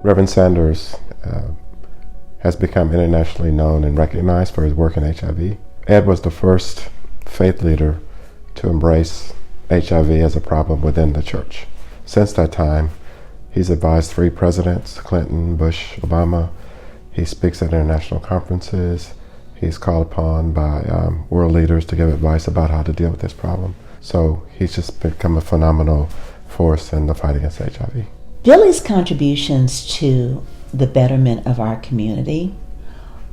Reverend Sanders has become internationally known and recognized for his work in HIV. Ed was the first faith leader to embrace HIV as a problem within the church. Since that time, he's advised 3 presidents, Clinton, Bush, Obama. He speaks at international conferences. He's called upon by world leaders to give advice about how to deal with this problem. So he's just become a phenomenal force in the fight against HIV. Billye's contributions to the betterment of our community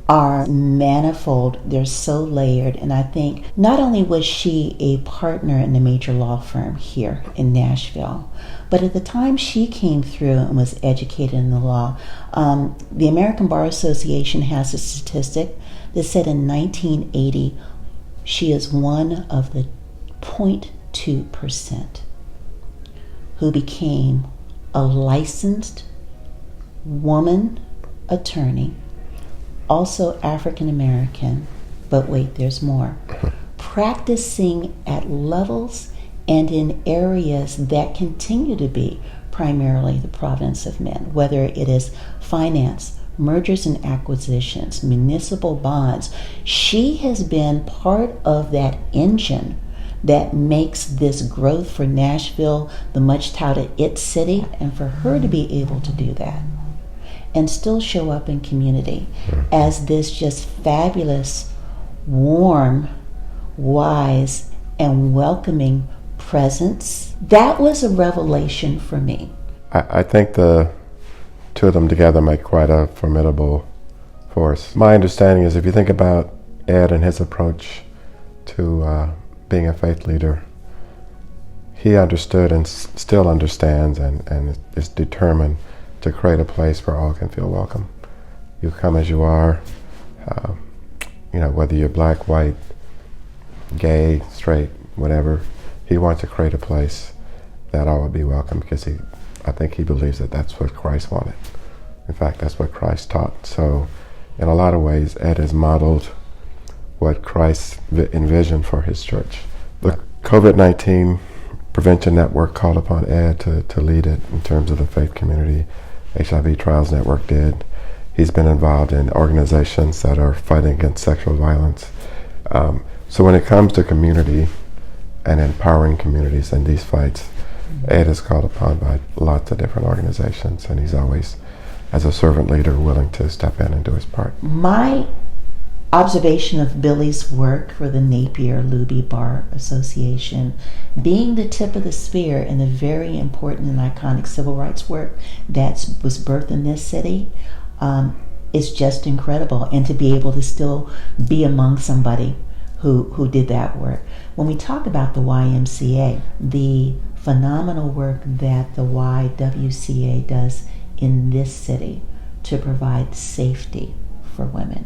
are manifold. They're so layered, and I think not only was she a partner in a major law firm here in Nashville, but at the time she came through and was educated in the law, the American Bar Association has a statistic that said in 1980 she is one of the 0.2% who became a licensed woman attorney, also African American, but wait, there's more, practicing at levels and in areas that continue to be primarily the province of men, whether it is finance, mergers and acquisitions, municipal bonds. She has been part of that engine that makes this growth for Nashville the much touted it city, and for her to be able to do that and still show up in community as this just fabulous, warm, wise, and welcoming presence, that was a revelation for me. I think the 2 of them together make quite a formidable force. My understanding is if you think about Ed and his approach to being a faith leader, he understood and still understands and is determined to create a place where all can feel welcome. You come as you are, whether you're black, white, gay, straight, whatever. He wants to create a place that all would be welcome because I think he believes that that's what Christ wanted. In fact, that's what Christ taught. So in a lot of ways, Ed has modeled what Christ envisioned for his church. The COVID-19 Prevention Network called upon Ed to lead it in terms of the faith community. HIV Trials Network did. He's been involved in organizations that are fighting against sexual violence. So when it comes to community and empowering communities in these fights, Ed is called upon by lots of different organizations, and he's always, as a servant leader, willing to step in and do his part. My observation of Billye's work for the Napier-Luby Bar Association, being the tip of the spear in the very important and iconic civil rights work that was birthed in this city, is just incredible. And to be able to still be among somebody who did that work. When we talk about the YMCA, the phenomenal work that the YWCA does in this city to provide safety for women,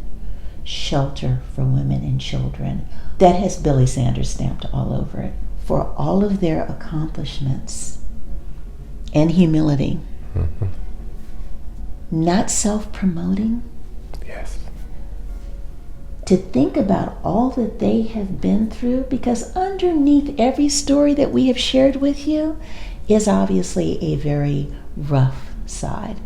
shelter for women and children, that has Billye Sanders stamped all over it. For all of their accomplishments and humility, not self-promoting. Yes. To think about all that they have been through, because underneath every story that we have shared with you is obviously a very rough side.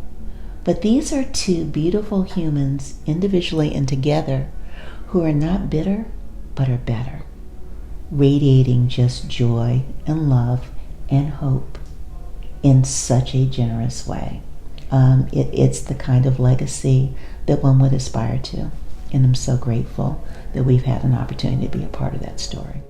But these are 2 beautiful humans, individually and together, who are not bitter, but are better, radiating just joy and love and hope in such a generous way. It's the kind of legacy that one would aspire to, and I'm so grateful that we've had an opportunity to be a part of that story.